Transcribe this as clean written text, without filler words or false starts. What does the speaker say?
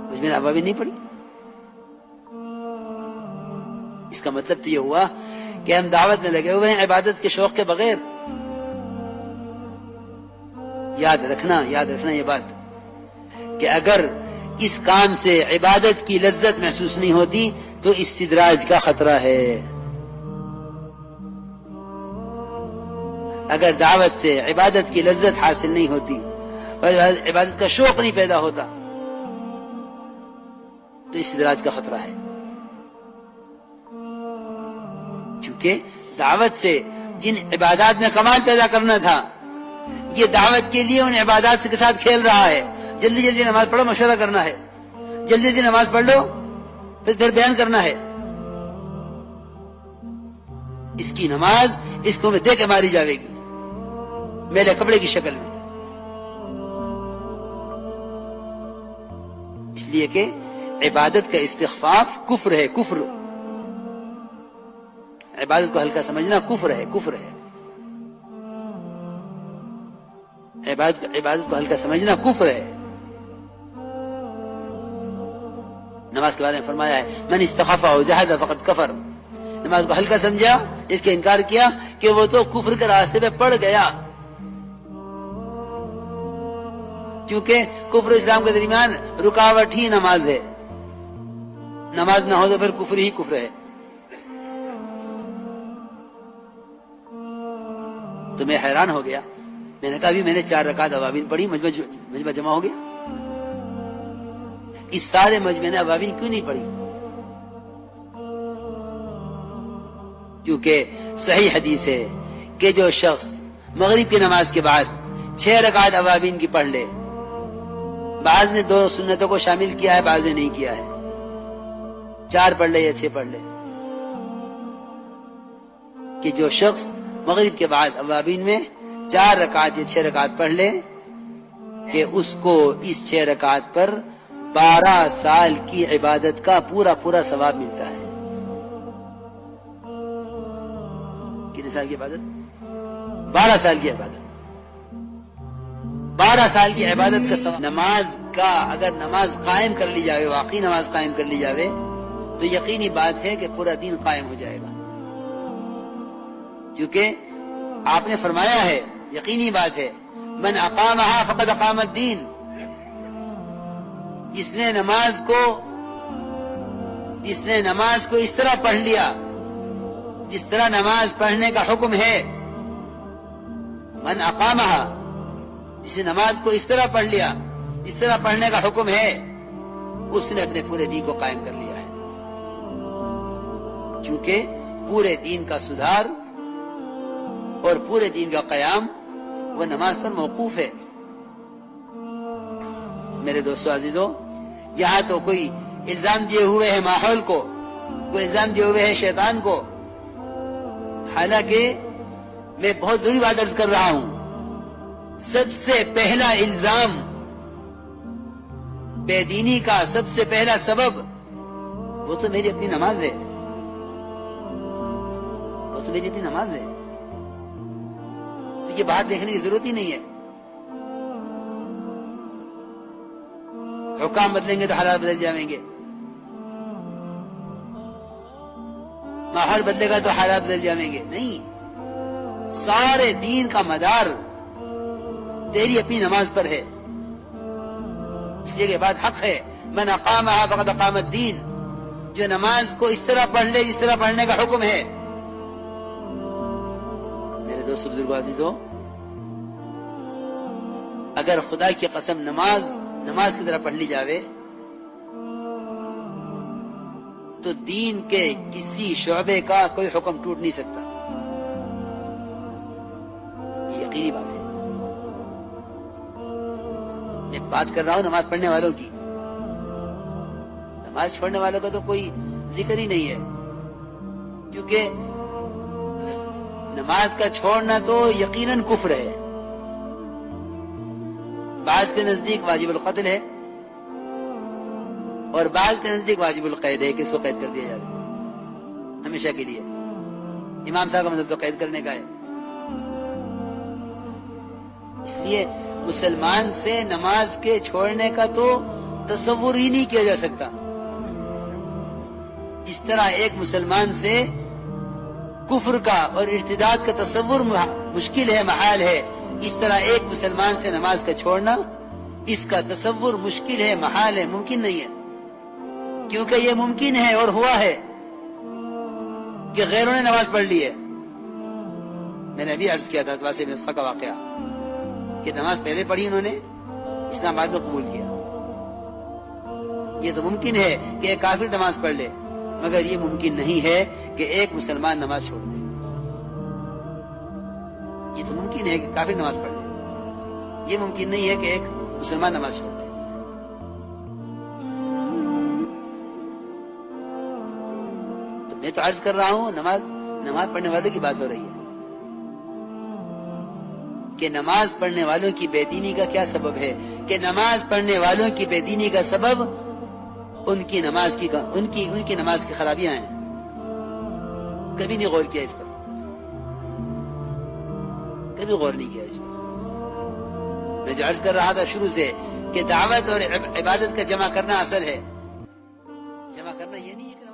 مجھ میں ابابین نہیں پڑھی. اس کا مطلب تو یہ ہوا کہ ہم دعوت میں لگے ہوئے ہیں عبادت کے شوق کے بغیر. یاد رکھنا یہ بات کہ اگر اس کام سے عبادت کی لذت محسوس نہیں ہوتی تو استدراج کا خطرہ ہے. اگر دعوت سے عبادت کی لذت حاصل نہیں ہوتی اور عبادت کا شوق نہیں پیدا ہوتا تو استدراج کا خطرہ ہے. چونکہ دعوت سے جن عبادات میں کمال پیدا کرنا تھا یہ دعوت کے لیے ان عبادات کے ساتھ کھیل رہا ہے. جلدی جلدی نماز پڑھو، مشورہ کرنا ہے. جلدی جلدی نماز پڑھ لو پھر بیان کرنا ہے. اس کی نماز اس کو میں دے کے ماری جاوے گی میلے کپڑے کی شکل میں. اس لیے کہ عبادت کا استخفاف کفر ہے. کفر عبادت کو ہلکا سمجھنا کفر ہے. عبادت کو ہلکا سمجھنا کفر ہے. نماز کے بارے میں فرمایا ہے من استخف او جہد فقد کفر. نماز کو ہلکا سمجھا، اس کے انکار کیا کہ وہ تو کفر کے راستے پہ پڑ گیا. کیونکہ کفر اسلام کے درمیان رکاوٹ ہی نماز ہے. نماز نہ ہو تو پھر کفر ہی کفر ہے. تو میں حیران ہو گیا. میں نے کہا ابھی میں نے 4 رکعت اوابین پڑھی، مجمع جمع ہو گیا. اس سارے مجمع نے اوابین کیوں نہیں پڑھی؟ کیونکہ صحیح حدیث ہے کہ جو شخص مغرب کی نماز کے بعد 6 رکعت اوابین کی پڑھ لے، بعض نے 2 سنتوں کو شامل کیا ہے، بعض نے نہیں کیا ہے، 4 پڑھ لے یا 6 پڑھ لے، کہ جو شخص مغرب کے بعد اوابین میں 4 رکعت یا 6 رکعت پڑھ لے کہ اس کو اس 6 رکعت پر 12 سال کی عبادت کا پورا ثواب ملتا ہے. کتنے سال کی عبادت؟ 12 سال کی عبادت. 12 سال کی عبادت کا ثواب. نماز کا اگر نماز قائم کر لی جاوے، واقعی نماز قائم کر لی جاوے تو یقینی بات ہے کہ پورا دین قائم ہو جائے گا. کیونکہ آپ نے فرمایا ہے، یقینی بات ہے، من اقامها فقد اقام الدین. جس نے نماز کو اس طرح پڑھ لیا جس طرح نماز پڑھنے کا حکم ہے، من اقامها، جس نے نماز کو اس طرح پڑھ لیا جس طرح پڑھنے کا حکم ہے، اس نے اپنے پورے دین کو قائم کر لیا ہے. کیونکہ پورے دین کا سدھار اور پورے دین کا قیام وہ نماز پر موقوف ہے. میرے دوستو عزیزو، یہاں تو کوئی الزام دیے ہوئے ہے ماحول کو، کوئی الزام دیے ہوئے ہے شیطان کو. حالانکہ میں بہت ضروری بات عرض کر رہا ہوں، سب سے پہلا الزام بے دینی کا، سب سے پہلا سبب وہ تو میری اپنی نماز ہے. تو یہ بات دیکھنے کی ضرورت ہی نہیں ہے. حکام بدلیں گے تو حالات بدل جائیں گے، ماحول بدلے گا تو حالات بدل جائیں گے. نہیں، سارے دین کا مدار تیری اپنی نماز پر ہے. اس لیے کہ بات حق ہے، من اقامها فقد اقام الدین. جو نماز کو اس طرح پڑھ لے جس طرح پڑھنے کا حکم ہے. میرے دوست بزرگوں عزیزوں، اگر خدا کی قسم نماز کی طرح پڑھ لی جاوے تو دین کے کسی شعبے کا کوئی حکم ٹوٹ نہیں سکتا. یہ یقینی بات ہے. میں بات کر رہا ہوں نماز پڑھنے والوں کی، نماز چھوڑنے والوں کا تو کوئی ذکر ہی نہیں ہے. کیونکہ نماز کا چھوڑنا تو یقیناً کفر ہے. بعض کے نزدیک واجب القتل ہے اور بعض کے نزدیک واجب القید ہے کہ اس کو قید کر دیا جائے ہمیشہ کے لیے. امام صاحب کا مطلب تو قید کرنے کا ہے. اس لیے مسلمان سے نماز کے چھوڑنے کا تو تصور ہی نہیں کیا جا سکتا. اس طرح ایک مسلمان سے کفر کا اور ارتداد کا تصور مشکل ہے، محال ہے، اس طرح ایک مسلمان سے نماز کا چھوڑنا، اس کا تصور مشکل ہے، محال ہے، ممکن نہیں ہے. کیونکہ یہ ممکن ہے اور ہوا ہے کہ غیروں نے نماز پڑھ لی ہے. میں نے ابھی عرض کیا تھا واسع نسخہ کا واقعہ کہ نماز پہلے پڑھی انہوں نے، اسلام بعد میں قبول کیا. یہ تو ممکن ہے کہ ایک کافر نماز پڑھ لے، مگر یہ ممکن نہیں ہے کہ ایک مسلمان نماز چھوڑ دے. یہ تو ممکن ہے کہ کافر نماز پڑھ لے، یہ ممکن نہیں ہے کہ ایک مسلمان نماز چھوڑ دے. تو میں تو عرض کر رہا ہوں نماز پڑھنے والوں کی بات ہو رہی ہے کہ نماز پڑھنے والوں کی بے دینی کا کیا سبب ہے، کہ نماز پڑھنے والوں کی بے دینی کا سبب ان کی نماز کی خرابیاں ہیں. کبھی نہیں غور کیا اس پر، کبھی غور نہیں کیا اس پر. میں جو عرض کر رہا تھا شروع سے کہ دعوت اور عبادت کا جمع کرنا اصل ہے. جمع کرنا یہ نہیں ہے کہ